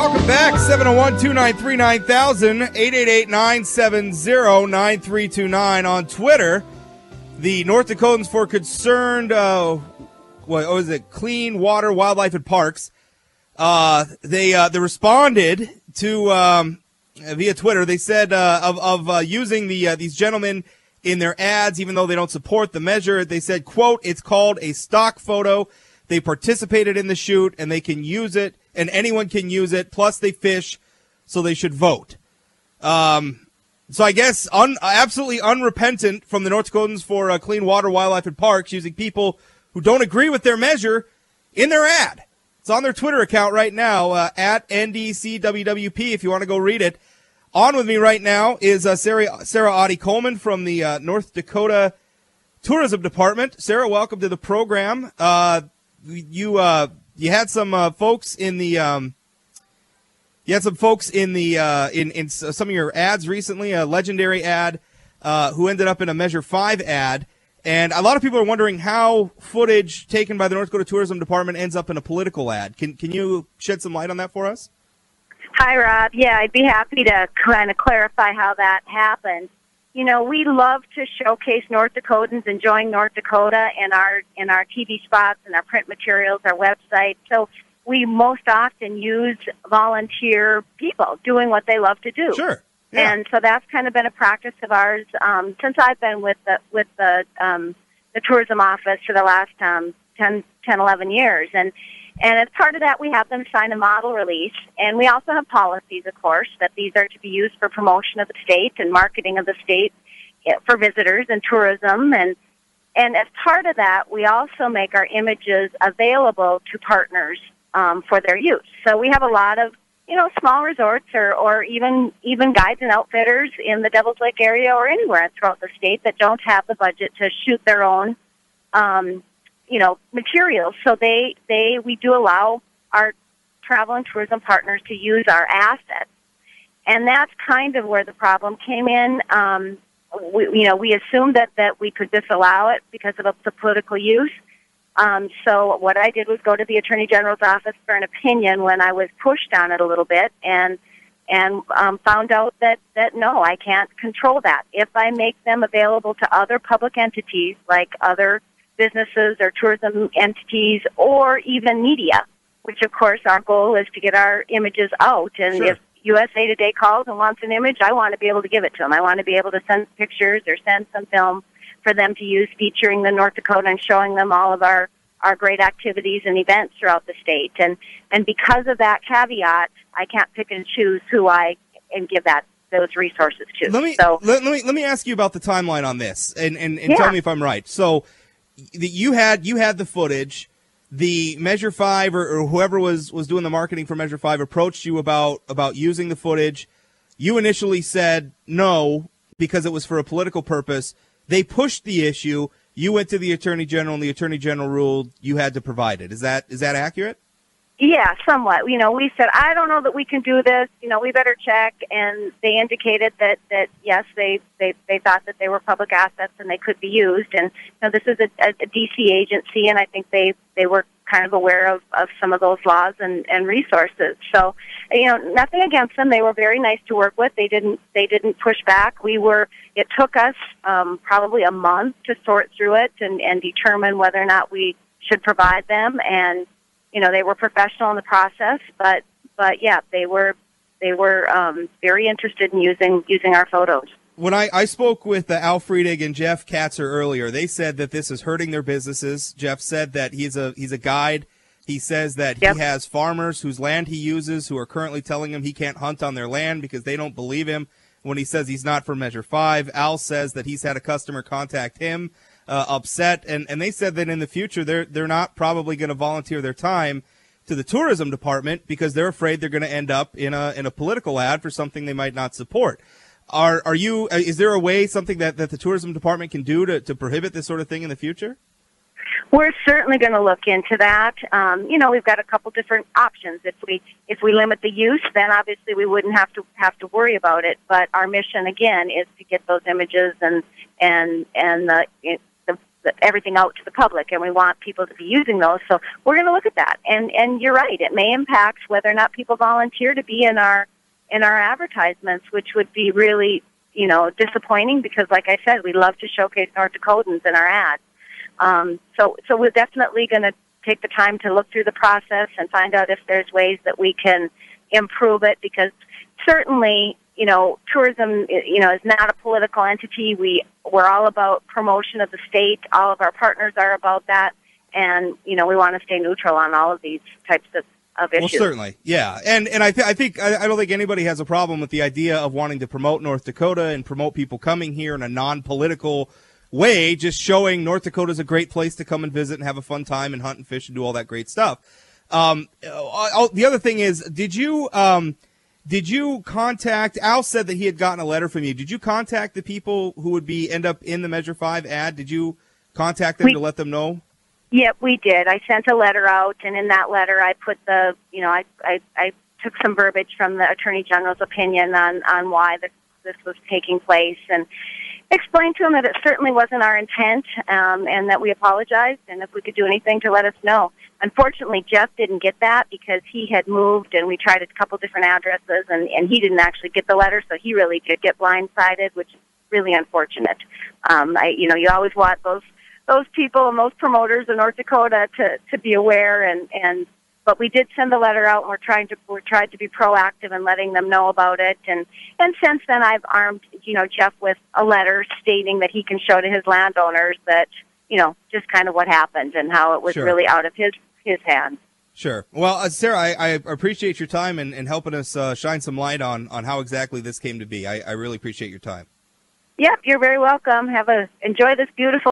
Welcome back. 701-293-9000, 888-970-9329 on Twitter. The North Dakotans for Concerned, Clean Water, Wildlife, and Parks. They responded to via Twitter. They said of using these gentlemen in their ads, even though they don't support the measure. They said, quote, "It's called a stock photo. They participated in the shoot, and they can use it, and anyone can use it. Plus, they fish, so they should vote." So I guess absolutely unrepentant from the North Dakotans for Clean Water, Wildlife, and Parks, using people who don't agree with their measure in their ad. It's on their Twitter account right now, at NDCWWP, if you want to go read it. On with me right now is Sarah Audie Coleman from the North Dakota Tourism Department. Sarah, welcome to the program. You had some folks in the in some of your ads recently, a legendary ad who ended up in a Measure 5 ad. And a lot of people are wondering how footage taken by the North Dakota Tourism Department ends up in a political ad. Can you shed some light on that for us? Hi, Rob. Yeah, I'd be happy to kind of clarify how that happened. You know, we love to showcase North Dakotans enjoying North Dakota in our TV spots and our print materials, our website. So we most often use volunteer people doing what they love to do. Sure. Yeah. And so that's kind of been a practice of ours since I've been with the tourism office for the last 10, 11 years. And as part of that, we have them sign a model release. And we also have policies, of course, that these are to be used for promotion of the state and marketing of the state for visitors and tourism. And as part of that, we also make our images available to partners for their use. So we have a lot of, small resorts or even guides and outfitters in the Devil's Lake area or anywhere throughout the state that don't have the budget to shoot their own, materials. So we do allow our travel and tourism partners to use our assets. And that's kind of where the problem came in. We assumed that we could disallow it because of the political use. So what I did was go to the Attorney General's office for an opinion when I was pushed on it a little bit and found out that no, I can't control that. If I make them available to other public entities like other businesses or tourism entities or even media, which of course our goal is to get our images out. And Sure. If USA Today calls and wants an image, I want to be able to give it to them. I want to be able to send pictures or send some film for them to use featuring the North Dakota and showing them all of our great activities and events throughout the state. And because of that caveat, I can't pick and choose who I and give those resources to. Let me ask you about the timeline on this and Yeah. tell me if I'm right. So you had the footage. The Measure 5 or whoever was doing the marketing for Measure 5 approached you about using the footage. You initially said no because it was for a political purpose. They pushed the issue. You went to the Attorney General, and the Attorney General ruled you had to provide it. Is that accurate? Yeah, somewhat. We said, I don't know that we can do this. We better check. And they indicated that yes, they thought that they were public assets and they could be used. And this is a D.C. agency, and I think they were kind of aware of some of those laws and resources. So, nothing against them. They were very nice to work with. They didn't push back. It took us probably a month to sort through it and determine whether or not we should provide them. And they were professional in the process, but yeah, they were very interested in using our photos. When I spoke with Al Friedig and Jeff Katzer earlier, they said that this is hurting their businesses. Jeff said that he's a guide. He says that Yep. he has farmers whose land he uses who are currently telling him he can't hunt on their land because they don't believe him when he says he's not for Measure 5. Al says that he's had a customer contact him upset, and they said that in the future they're not probably going to volunteer their time to the tourism department because they're afraid they're going to end up in a political ad for something they might not support. Is there a way, something that the tourism department can do to prohibit this sort of thing in the future? We're certainly going to look into that. We've got a couple different options. If we limit the use, then obviously we wouldn't have to worry about it. But our mission again is to get those images and the everything out to the public, and we want people to be using those. So we're going to look at that. And you're right, it may impact whether or not people volunteer to be in our advertisements, which would be really, disappointing because, like I said, we love to showcase North Dakotans in our ads. So we're definitely going to take the time to look through the process and find out if there's ways that we can improve it, because certainly, tourism, is not a political entity. We're all about promotion of the state. All of our partners are about that. And, we want to stay neutral on all of these types of issues. Well, certainly, yeah. And I think I don't think anybody has a problem with the idea of wanting to promote North Dakota and promote people coming here in a non-political way, just showing North Dakota is a great place to come and visit and have a fun time and hunt and fish and do all that great stuff. The other thing is, did you contact, Al said that he had gotten a letter from you. Did you contact the people who would end up in the Measure 5 ad? Did you contact them to let them know? Yep, we did. I sent a letter out, and in that letter I put I took some verbiage from the Attorney General's opinion on why this was taking place, and explained to him that it certainly wasn't our intent, and that we apologized, and if we could do anything to let us know. Unfortunately, Jeff didn't get that because he had moved, and we tried a couple different addresses, and he didn't actually get the letter, so he really did get blindsided, which is really unfortunate. You always want those people and those promoters in North Dakota to be aware, but we did send the letter out, and we're tried to be proactive in letting them know about it, and since then I've armed Jeff with a letter stating that he can show to his landowners that just kind of what happened and how it was Sure. really out of his hands. Sure. Well, Sarah, I appreciate your time and helping us shine some light on how exactly this came to be. I really appreciate your time. Yep, you're very welcome. Enjoy this beautiful